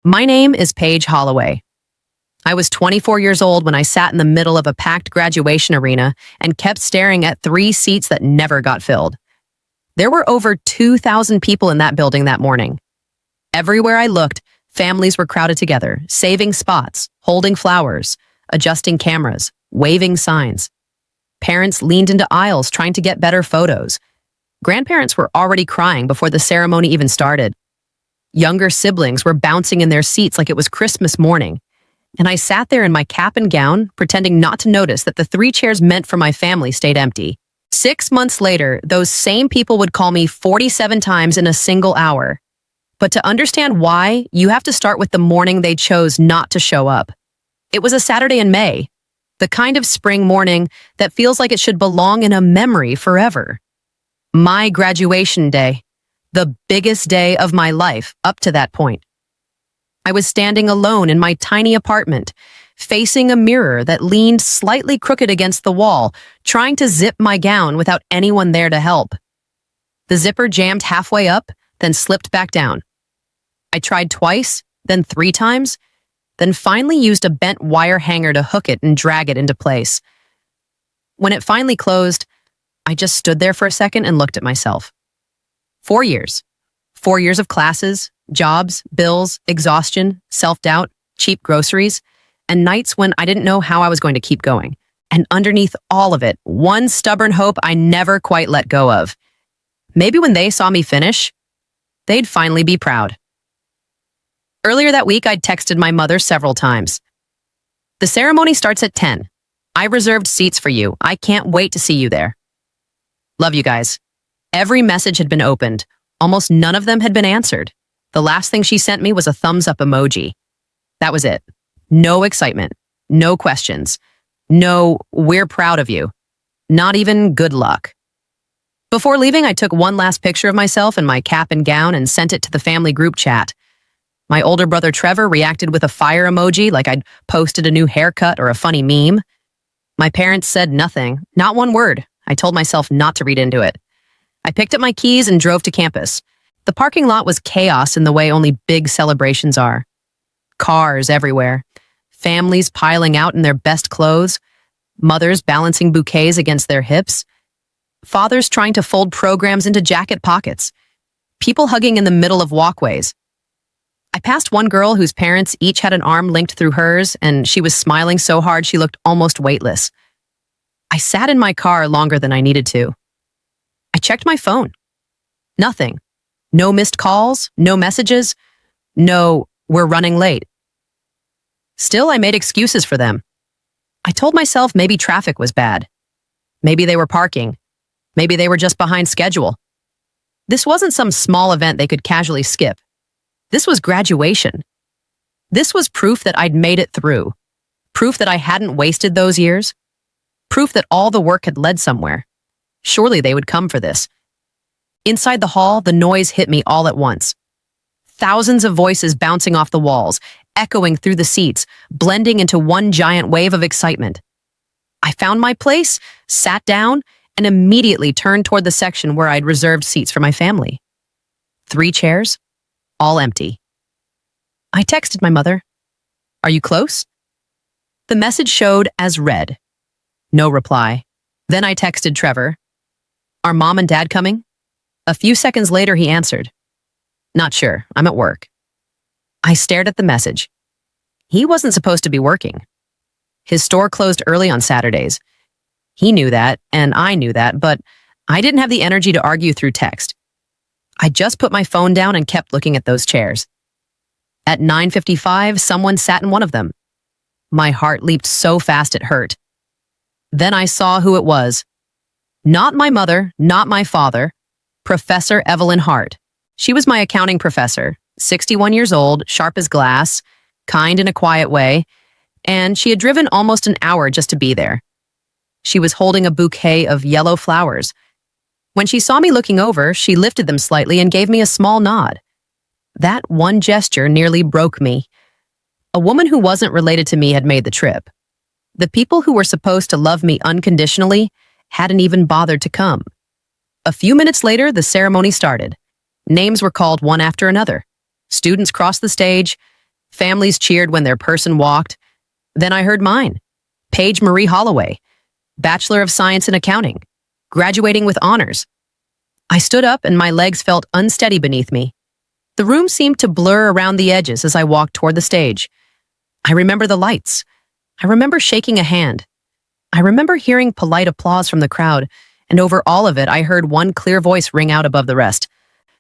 My name is Paige Holloway. I was 24 years old when I sat in the middle of a packed graduation arena and kept staring at three seats that never got filled. There were over 2,000 people in that building that morning. Everywhere I looked, families were crowded together, saving spots, holding flowers, adjusting cameras, waving signs. Parents leaned into aisles trying to get better photos. Grandparents were already crying before the ceremony even started. Younger siblings were bouncing in their seats like it was Christmas morning. And I sat there in my cap and gown, pretending not to notice that the three chairs meant for my family stayed empty. 6 months later, those same people would call me 47 times in a single hour. But to understand why, you have to start with the morning they chose not to show up. It was a Saturday in May, the kind of spring morning that feels like it should belong in a memory forever. My graduation day, the biggest day of my life up to that point. I was standing alone in my tiny apartment, facing a mirror that leaned slightly crooked against the wall, trying to zip my gown without anyone there to help. The zipper jammed halfway up, then slipped back down. I tried twice, then 3 times, then finally used a bent wire hanger to hook it and drag it into place. When it finally closed, I just stood there for a second and looked at myself. 4 years. 4 years of classes, jobs, bills, exhaustion, self-doubt, cheap groceries, and nights when I didn't know how I was going to keep going. And underneath all of it, one stubborn hope I never quite let go of. Maybe when they saw me finish, they'd finally be proud. Earlier that week, I'd texted my mother several times. The ceremony starts at 10. I reserved seats for you. I can't wait to see you there. Love you guys. Every message had been opened. Almost none of them had been answered. The last thing she sent me was a thumbs-up emoji. That was it. No excitement. No questions. No, we're proud of you. Not even good luck. Before leaving, I took one last picture of myself in my cap and gown and sent it to the family group chat. My older brother Trevor reacted with a fire emoji like I'd posted a new haircut or a funny meme. My parents said nothing, not one word. I told myself not to read into it. I picked up my keys and drove to campus. The parking lot was chaos in the way only big celebrations are. Cars everywhere. Families piling out in their best clothes. Mothers balancing bouquets against their hips. Fathers trying to fold programs into jacket pockets. People hugging in the middle of walkways. I passed one girl whose parents each had an arm linked through hers, and she was smiling so hard she looked almost weightless. I sat in my car longer than I needed to. I checked my phone. Nothing. No missed calls, no messages, no, we're running late. Still, I made excuses for them. I told myself maybe traffic was bad. Maybe they were parking. Maybe they were just behind schedule. This wasn't some small event they could casually skip. This was graduation. This was proof that I'd made it through. Proof that I hadn't wasted those years. Proof that all the work had led somewhere. Surely they would come for this. Inside the hall, the noise hit me all at once. Thousands of voices bouncing off the walls, echoing through the seats, blending into one giant wave of excitement. I found my place, sat down, and immediately turned toward the section where I'd reserved seats for my family. 3 chairs, all empty. I texted my mother. Are you close? The message showed as read. No reply. Then I texted Trevor. Are Mom and Dad coming? A few seconds later, he answered. Not sure. I'm at work. I stared at the message. He wasn't supposed to be working. His store closed early on Saturdays. He knew that, and I knew that, but I didn't have the energy to argue through text. I just put my phone down and kept looking at those chairs. At 9:55, someone sat in one of them. My heart leaped so fast it hurt. Then I saw who it was. Not my mother, not my father. Professor Evelyn Hart. She was my accounting professor, 61 years old, sharp as glass, kind in a quiet way, and she had driven almost an hour just to be there. She was holding a bouquet of yellow flowers. When she saw me looking over, she lifted them slightly and gave me a small nod. That one gesture nearly broke me. A woman who wasn't related to me had made the trip. The people who were supposed to love me unconditionally hadn't even bothered to come. A few minutes later, the ceremony started. Names were called one after another. Students crossed the stage, Families cheered when their person walked. Then I heard mine. Paige Marie Holloway, Bachelor of Science in Accounting, graduating with honors. I stood up and my legs felt unsteady beneath me. The room seemed to blur around the edges as I walked toward the stage. I remember the lights. I remember shaking a hand. I remember hearing polite applause from the crowd, and over all of it, I heard one clear voice ring out above the rest.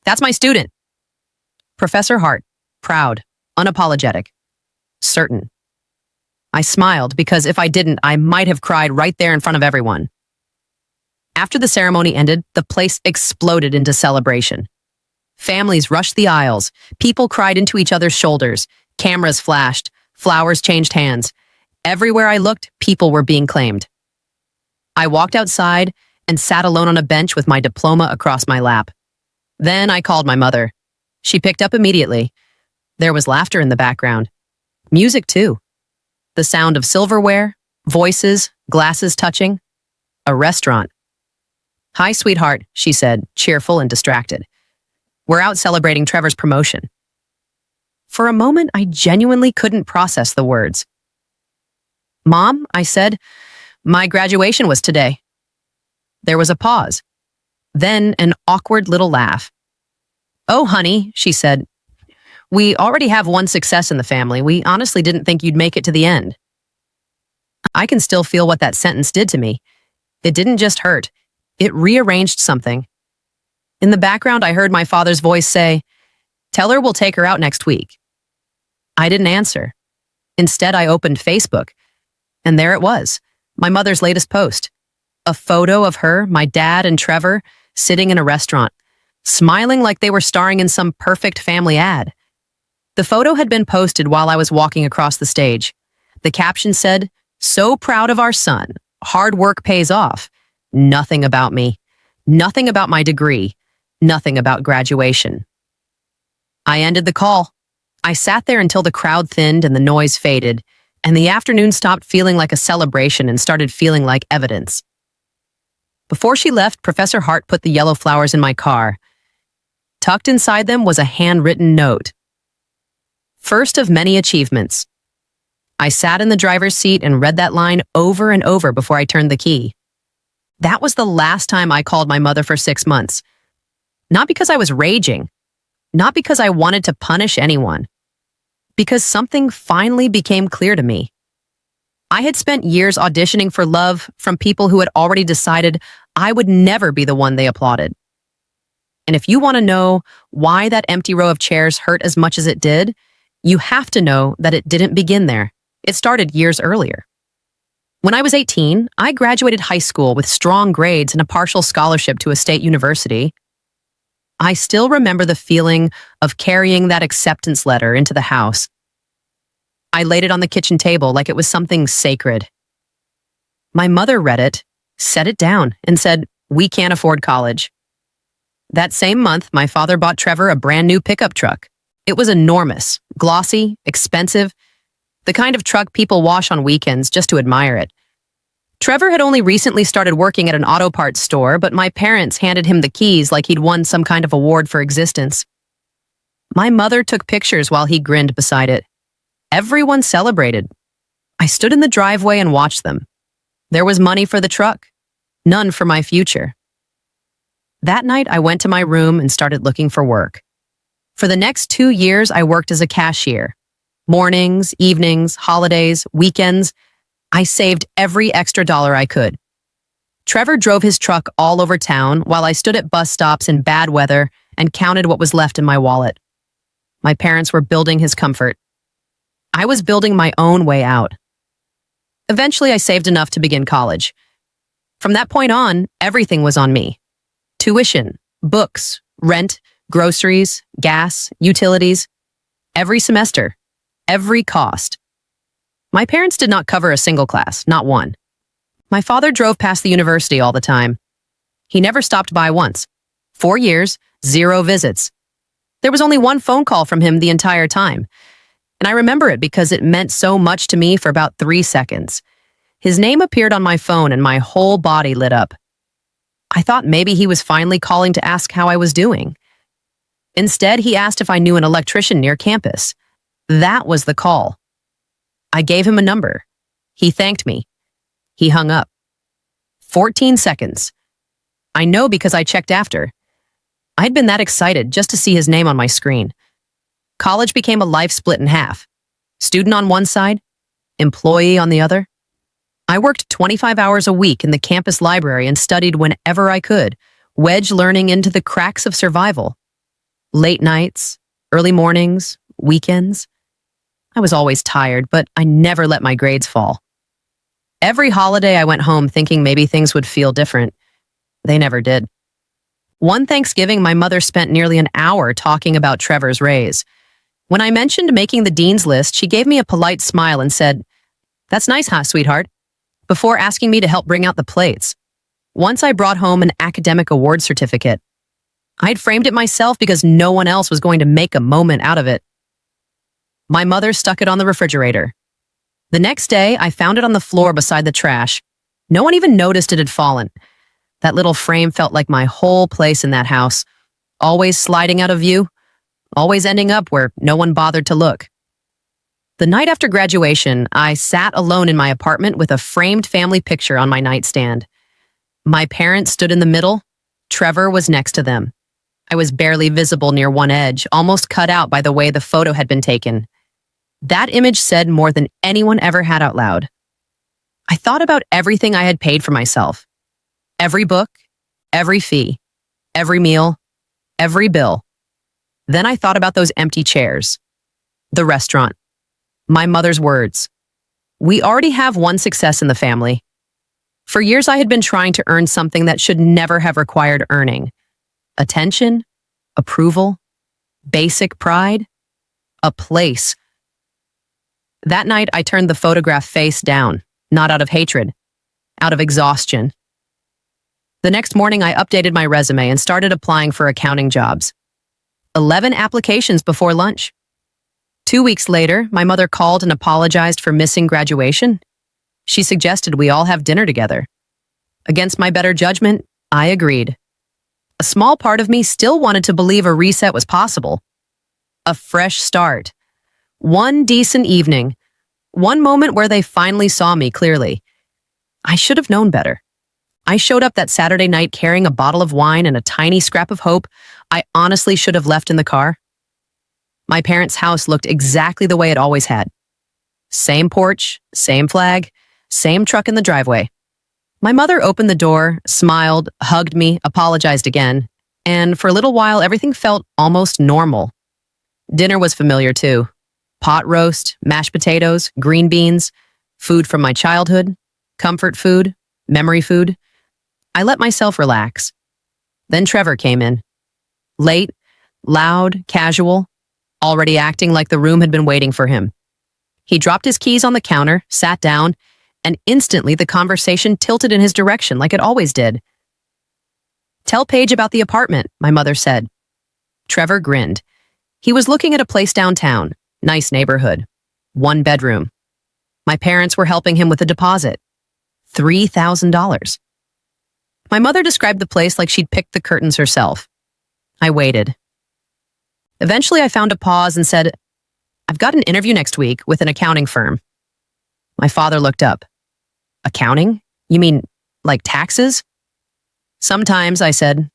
That's my student. Professor Hart, proud, unapologetic, certain. I smiled because if I didn't, I might have cried right there in front of everyone. After the ceremony ended, the place exploded into celebration. Families rushed the aisles, people cried into each other's shoulders, cameras flashed, flowers changed hands. Everywhere I looked, people were being claimed. I walked outside and sat alone on a bench with my diploma across my lap. Then I called my mother. She picked up immediately. There was laughter in the background. Music, too. The sound of silverware, voices, glasses touching. A restaurant. Hi, sweetheart, she said, cheerful and distracted. We're out celebrating Trevor's promotion. For a moment, I genuinely couldn't process the words. Mom, I said, my graduation was today. There was a pause. Then an awkward little laugh. Oh, honey, she said, we already have one success in the family. We honestly didn't think you'd make it to the end. I can still feel what that sentence did to me. It didn't just hurt. It rearranged something. In the background, I heard my father's voice say, tell her we'll take her out next week. I didn't answer. Instead, I opened Facebook. And there it was, my mother's latest post. A photo of her, my dad, and Trevor sitting in a restaurant, smiling like they were starring in some perfect family ad. The photo had been posted while I was walking across the stage. The caption said, so proud of our son. Hard work pays off. Nothing about me. Nothing about my degree. Nothing about graduation. I ended the call. I sat there until the crowd thinned and the noise faded, and the afternoon stopped feeling like a celebration and started feeling like evidence. Before she left, Professor Hart put the yellow flowers in my car. Tucked inside them was a handwritten note. First of many achievements. I sat in the driver's seat and read that line over and over before I turned the key. That was the last time I called my mother for 6 months. Not because I was raging. Not because I wanted to punish anyone. Because something finally became clear to me. I had spent years auditioning for love from people who had already decided I would never be the one they applauded. And if you want to know why that empty row of chairs hurt as much as it did, you have to know that it didn't begin there. It started years earlier. When I was 18, I graduated high school with strong grades and a partial scholarship to a state university. I still remember the feeling of carrying that acceptance letter into the house. I laid it on the kitchen table like it was something sacred. My mother read it, set it down, and said, we can't afford college. That same month, my father bought Trevor a brand new pickup truck. It was enormous, glossy, expensive, the kind of truck people wash on weekends just to admire it. Trevor had only recently started working at an auto parts store, but my parents handed him the keys like he'd won some kind of award for existence. My mother took pictures while he grinned beside it. Everyone celebrated. I stood in the driveway and watched them. There was money for the truck, none for my future. That night, I went to my room and started looking for work. For the next 2 years, I worked as a cashier. Mornings, evenings, holidays, weekends, I saved every extra dollar I could. Trevor drove his truck all over town while I stood at bus stops in bad weather and counted what was left in my wallet. My parents were building his comfort. I was building my own way out. Eventually, I saved enough to begin college. From that point on, everything was on me. Tuition, books, rent, groceries, gas, utilities. Every semester, every cost. My parents did not cover a single class, not one. My father drove past the university all the time. He never stopped by once. 4 years, 0 visits. There was only one phone call from him the entire time. And I remember it because it meant so much to me for about 3 seconds. His name appeared on my phone and my whole body lit up. I thought maybe he was finally calling to ask how I was doing. Instead, he asked if I knew an electrician near campus. That was the call. I gave him a number. He thanked me. He hung up. 14 seconds. I know because I checked after. I'd been that excited just to see his name on my screen. College became a life split in half. Student on one side, employee on the other. I worked 25 hours a week in the campus library and studied whenever I could, wedge learning into the cracks of survival. Late nights, early mornings, weekends. I was always tired, but I never let my grades fall. Every holiday I went home thinking maybe things would feel different. They never did. One Thanksgiving, my mother spent nearly an hour talking about Trevor's raise. When I mentioned making the dean's list, she gave me a polite smile and said, "That's nice, huh, sweetheart?" before asking me to help bring out the plates. Once I brought home an academic award certificate. I'd framed it myself because no one else was going to make a moment out of it. My mother stuck it on the refrigerator. The next day, I found it on the floor beside the trash. No one even noticed it had fallen. That little frame felt like my whole place in that house, always sliding out of view, always ending up where no one bothered to look. The night after graduation, I sat alone in my apartment with a framed family picture on my nightstand. My parents stood in the middle. Trevor was next to them. I was barely visible near one edge, almost cut out by the way the photo had been taken. That image said more than anyone ever had out loud. I thought about everything I had paid for myself. Every book, every fee, every meal, every bill. Then I thought about those empty chairs. The restaurant. My mother's words. We already have one success in the family. For years I had been trying to earn something that should never have required earning. Attention, approval, basic pride, a place. That night I turned the photograph face down, not out of hatred, out of exhaustion. The next morning I updated my resume and started applying for accounting jobs. 11 applications before lunch. 2 weeks later, my mother called and apologized for missing graduation. She suggested we all have dinner together. Against my better judgment, I agreed. A small part of me still wanted to believe a reset was possible. A fresh start. One decent evening. One moment where they finally saw me clearly. I should have known better. I showed up that Saturday night carrying a bottle of wine and a tiny scrap of hope I honestly should have left in the car. My parents' house looked exactly the way it always had. Same porch, same flag, same truck in the driveway. My mother opened the door, smiled, hugged me, apologized again, and for a little while everything felt almost normal. Dinner was familiar too. Pot roast, mashed potatoes, green beans, food from my childhood, comfort food, memory food. I let myself relax. Then Trevor came in. Late, loud, casual, already acting like the room had been waiting for him. He dropped his keys on the counter, sat down, and instantly the conversation tilted in his direction like it always did. "Tell Paige about the apartment," my mother said. Trevor grinned. He was looking at a place downtown, nice neighborhood, 1 bedroom. My parents were helping him with a deposit, $3,000. My mother described the place like she'd picked the curtains herself. I waited. Eventually, I found a pause and said, "I've got an interview next week with an accounting firm." My father looked up. "Accounting? You mean like taxes?" "Sometimes," I said,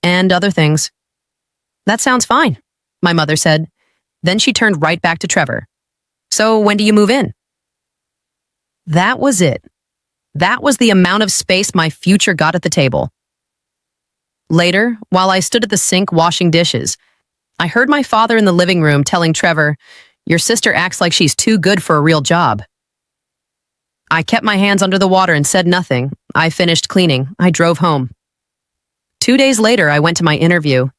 "and other things." "That sounds fine," my mother said. Then she turned right back to Trevor. "So when do you move in?" That was it. That was the amount of space my future got at the table. Later, while I stood at the sink washing dishes, I heard my father in the living room telling Trevor, "Your sister acts like she's too good for a real job." I kept my hands under the water and said nothing. I finished cleaning. I drove home. 2 days later, I went to my interview.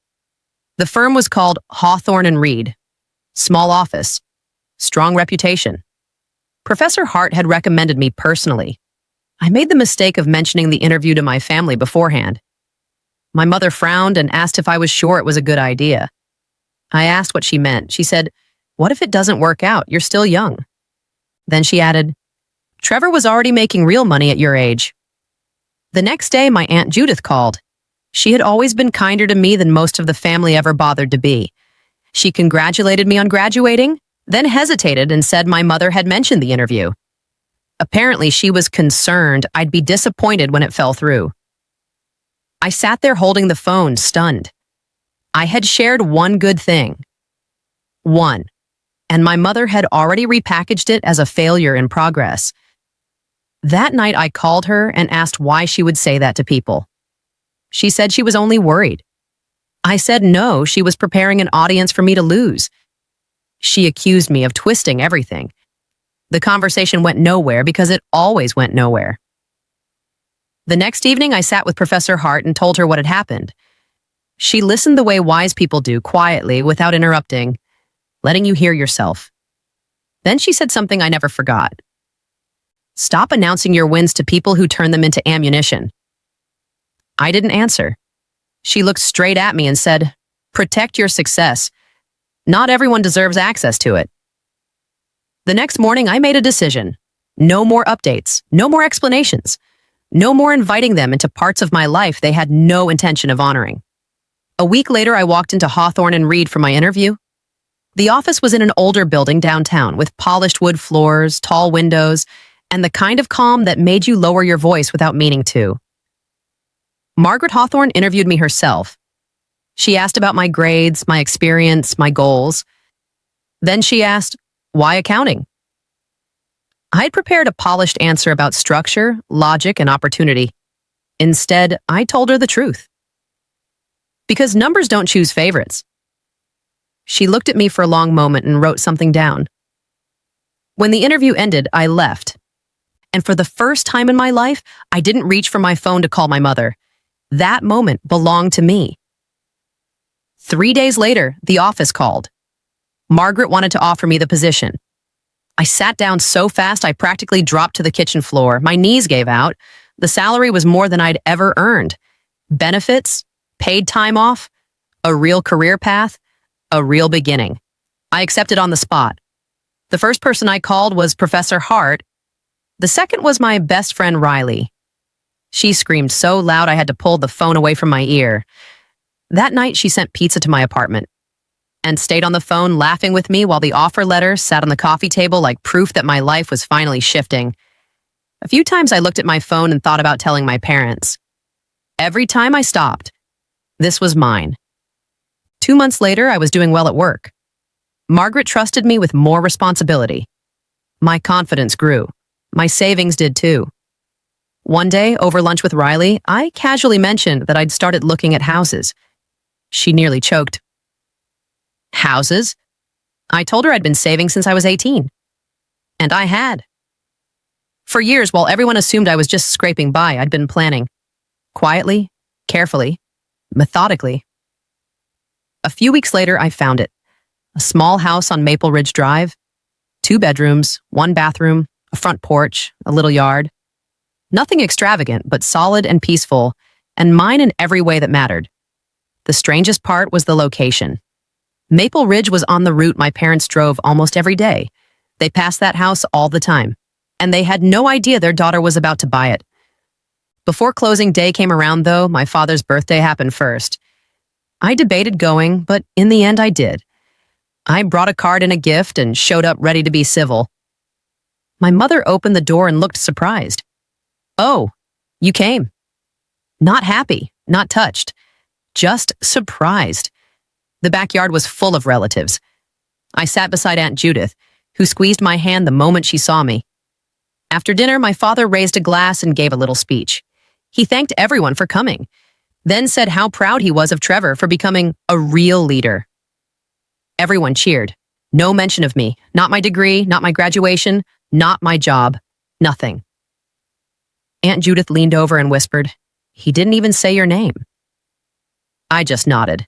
The firm was called Hawthorne and Reed. Small office. Strong reputation. Professor Hart had recommended me personally. I made the mistake of mentioning the interview to my family beforehand. My mother frowned and asked if I was sure it was a good idea. I asked what she meant. She said, "What if it doesn't work out? You're still young." Then she added, "Trevor was already making real money at your age." The next day, my Aunt Judith called. She had always been kinder to me than most of the family ever bothered to be. She congratulated me on graduating, then hesitated and said my mother had mentioned the interview. Apparently, she was concerned I'd be disappointed when it fell through. I sat there holding the phone, stunned. I had shared one good thing. One. And my mother had already repackaged it as a failure in progress. That night, I called her and asked why she would say that to people. She said she was only worried. I said no, she was preparing an audience for me to lose. She accused me of twisting everything. The conversation went nowhere because it always went nowhere. The next evening, I sat with Professor Hart and told her what had happened. She listened the way wise people do, quietly, without interrupting, letting you hear yourself. Then she said something I never forgot. Stop announcing your wins to people who turn them into ammunition. I didn't answer. She looked straight at me and said, protect your success. Not everyone deserves access to it. The next morning, I made a decision. No more updates, no more explanations, no more inviting them into parts of my life they had no intention of honoring. A week later, I walked into Hawthorne and Reed for my interview. The office was in an older building downtown with polished wood floors, tall windows, and the kind of calm that made you lower your voice without meaning to. Margaret Hawthorne interviewed me herself. She asked about my grades, my experience, my goals. Then she asked, why accounting? I had prepared a polished answer about structure, logic, and opportunity. Instead, I told her the truth. Because numbers don't choose favorites. She looked at me for a long moment and wrote something down. When the interview ended, I left. And for the first time in my life, I didn't reach for my phone to call my mother. That moment belonged to me. 3 days later, the office called. Margaret wanted to offer me the position. I sat down so fast I practically dropped to the kitchen floor. My knees gave out. The salary was more than I'd ever earned. Benefits, paid time off, a real career path, a real beginning. I accepted on the spot. The first person I called was Professor Hart. The second was my best friend Riley. She screamed so loud I had to pull the phone away from my ear. That night, she sent pizza to my apartment and stayed on the phone laughing with me while the offer letter sat on the coffee table like proof that my life was finally shifting. A few times I looked at my phone and thought about telling my parents. Every time I stopped, this was mine. 2 months later, I was doing well at work. Margaret trusted me with more responsibility. My confidence grew. My savings did too. One day, over lunch with Riley, I casually mentioned that I'd started looking at houses. She nearly choked. Houses? I told her I'd been saving since I was 18. And I had. For years, while everyone assumed I was just scraping by, I'd been planning. Quietly, carefully, methodically. A few weeks later, I found it. A small house on Maple Ridge Drive. 2 bedrooms, 1 bathroom, a front porch, a little yard. Nothing extravagant, but solid and peaceful, and mine in every way that mattered. The strangest part was the location. Maple Ridge was on the route my parents drove almost every day. They passed that house all the time, and they had no idea their daughter was about to buy it. Before closing day came around, though, my father's birthday happened first. I debated going, but in the end I did. I brought a card and a gift and showed up ready to be civil. My mother opened the door and looked surprised. Oh, you came. Not happy, not touched, just surprised. The backyard was full of relatives. I sat beside Aunt Judith, who squeezed my hand the moment she saw me. After dinner, my father raised a glass and gave a little speech. He thanked everyone for coming, then said how proud he was of Trevor for becoming a real leader. Everyone cheered. No mention of me, not my degree, not my graduation, not my job, nothing. Aunt Judith leaned over and whispered, "He didn't even say your name." I just nodded.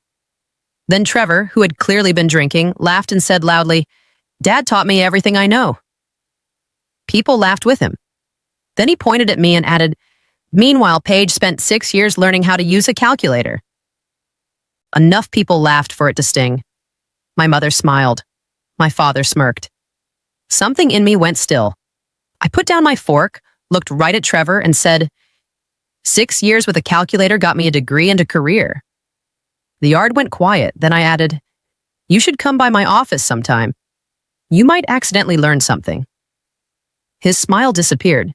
Then Trevor, who had clearly been drinking, laughed and said loudly, "Dad taught me everything I know." People laughed with him. Then he pointed at me and added, "Meanwhile, Paige spent 6 years learning how to use a calculator." Enough people laughed for it to sting. My mother smiled. My father smirked. Something in me went still. I put down my fork, looked right at Trevor, and said, 6 years with a calculator got me a degree and a career." The yard went quiet. Then I added, "You should come by my office sometime." You might accidentally learn something. His smile disappeared.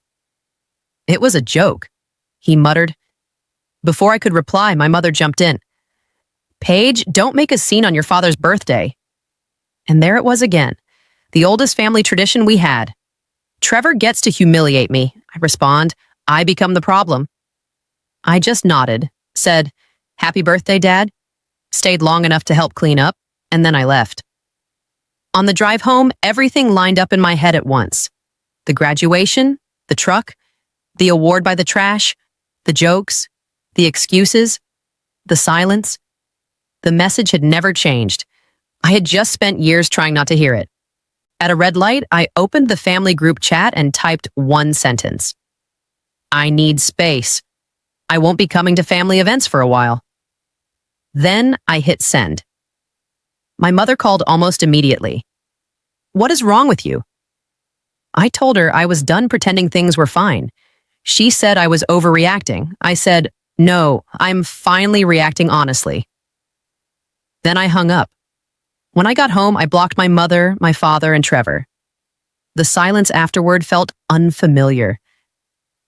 It was a joke, he muttered. Before I could reply, my mother jumped in. Paige, don't make a scene on your father's birthday. And there it was again, the oldest family tradition we had. Trevor gets to humiliate me, I respond. I become the problem. I just nodded, said, Happy birthday, Dad, stayed long enough to help clean up, and then I left. On the drive home, everything lined up in my head at once. The graduation, the truck, the award by the trash, the jokes, the excuses, the silence. The message had never changed. I had just spent years trying not to hear it. At a red light, I opened the family group chat and typed one sentence. I need space. I won't be coming to family events for a while. Then I hit send. My mother called almost immediately. What is wrong with you? I told her I was done pretending things were fine. She said I was overreacting. I said, no, I'm finally reacting honestly. Then I hung up. When I got home, I blocked my mother, my father, and Trevor. The silence afterward felt unfamiliar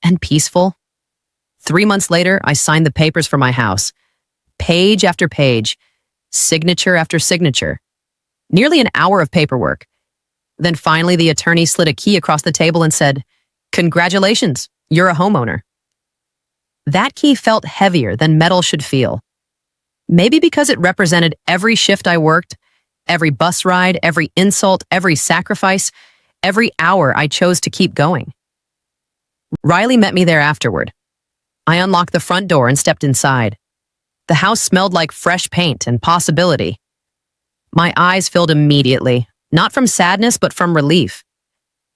and peaceful. 3 months later, I signed the papers for my house. Page after page, signature after signature. Nearly an hour of paperwork. Then finally, the attorney slid a key across the table and said, Congratulations, you're a homeowner. That key felt heavier than metal should feel. Maybe because it represented every shift I worked, every bus ride, every insult, every sacrifice, every hour I chose to keep going. Riley met me there afterward. I unlocked the front door and stepped inside. The house smelled like fresh paint and possibility. My eyes filled immediately, not from sadness, but from relief.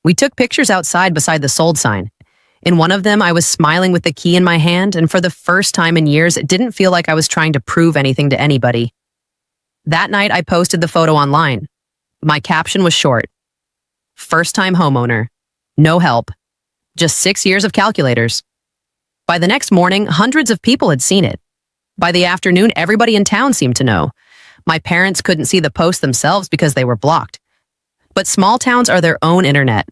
We took pictures outside beside the sold sign. In one of them, I was smiling with the key in my hand, and for the first time in years, it didn't feel like I was trying to prove anything to anybody. That night, I posted the photo online. My caption was short. First-time homeowner. No help. Just 6 years of calculators. By the next morning, hundreds of people had seen it. By the afternoon, everybody in town seemed to know. My parents couldn't see the post themselves because they were blocked. But small towns are their own internet.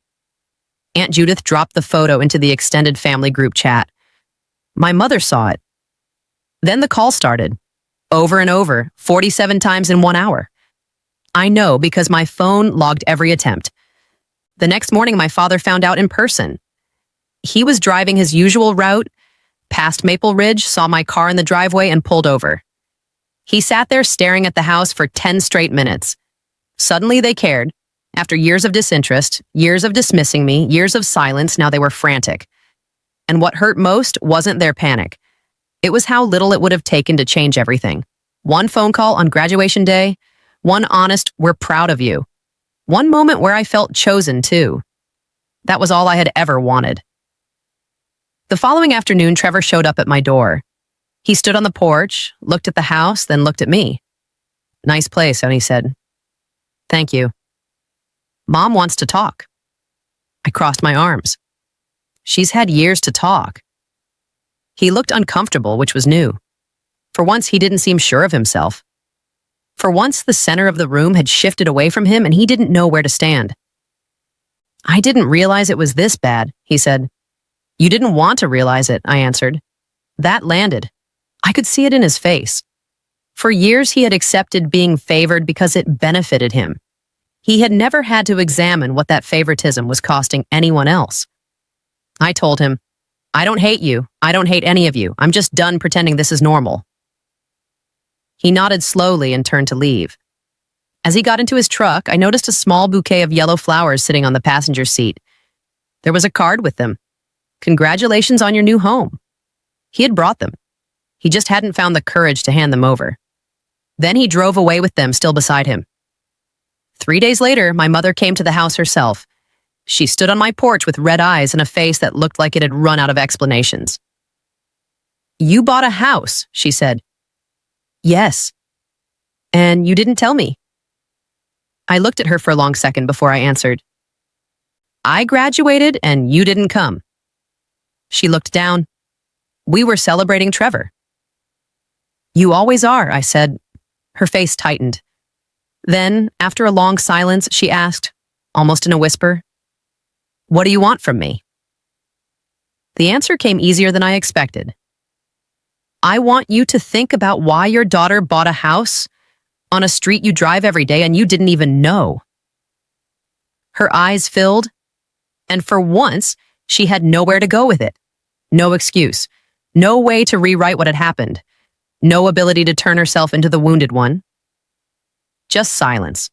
Aunt Judith dropped the photo into the extended family group chat. My mother saw it. Then the call started. Over and over, 47 times in 1 hour. I know because my phone logged every attempt. The next morning, my father found out in person. He was driving his usual route, past Maple Ridge, saw my car in the driveway, and pulled over. He sat there staring at the house for 10 straight minutes. Suddenly, they cared. After years of disinterest, years of dismissing me, years of silence, now they were frantic. And what hurt most wasn't their panic. It was how little it would have taken to change everything. One phone call on graduation day, one honest, we're proud of you. One moment where I felt chosen, too. That was all I had ever wanted. The following afternoon, Trevor showed up at my door. He stood on the porch, looked at the house, then looked at me. Nice place, and he said, Thank you. Mom wants to talk. I crossed my arms. She's had years to talk. He looked uncomfortable, which was new. For once, he didn't seem sure of himself. For once, the center of the room had shifted away from him and he didn't know where to stand. I didn't realize it was this bad, he said. You didn't want to realize it, I answered. That landed. I could see it in his face. For years, he had accepted being favored because it benefited him. He had never had to examine what that favoritism was costing anyone else. I told him, I don't hate you. I don't hate any of you. I'm just done pretending this is normal. He nodded slowly and turned to leave. As he got into his truck, I noticed a small bouquet of yellow flowers sitting on the passenger seat. There was a card with them. Congratulations on your new home. He had brought them. He just hadn't found the courage to hand them over. Then he drove away with them still beside him. 3 days later, my mother came to the house herself. She stood on my porch with red eyes and a face that looked like it had run out of explanations. You bought a house, she said. Yes. And you didn't tell me. I looked at her for a long second before I answered. I graduated and you didn't come. She looked down. We were celebrating Trevor. You always are, I said. Her face tightened. Then, after a long silence, she asked, almost in a whisper. What do you want from me? The answer came easier than I expected. I want you to think about why your daughter bought a house on a street you drive every day and you didn't even know. Her eyes filled, and for once, she had nowhere to go with it. No excuse, no way to rewrite what had happened, no ability to turn herself into the wounded one. Just silence.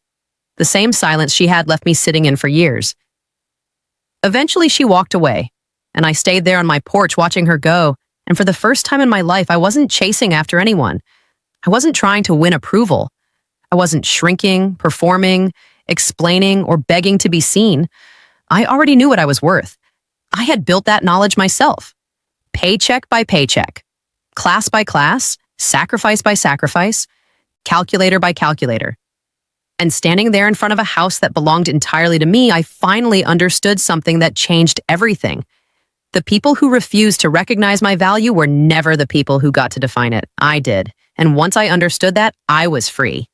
The same silence she had left me sitting in for years. Eventually, she walked away, and I stayed there on my porch watching her go, and for the first time in my life, I wasn't chasing after anyone. I wasn't trying to win approval. I wasn't shrinking, performing, explaining, or begging to be seen. I already knew what I was worth. I had built that knowledge myself. Paycheck by paycheck, class by class, sacrifice by sacrifice, calculator by calculator. And standing there in front of a house that belonged entirely to me, I finally understood something that changed everything. The people who refused to recognize my value were never the people who got to define it. I did. And once I understood that, I was free.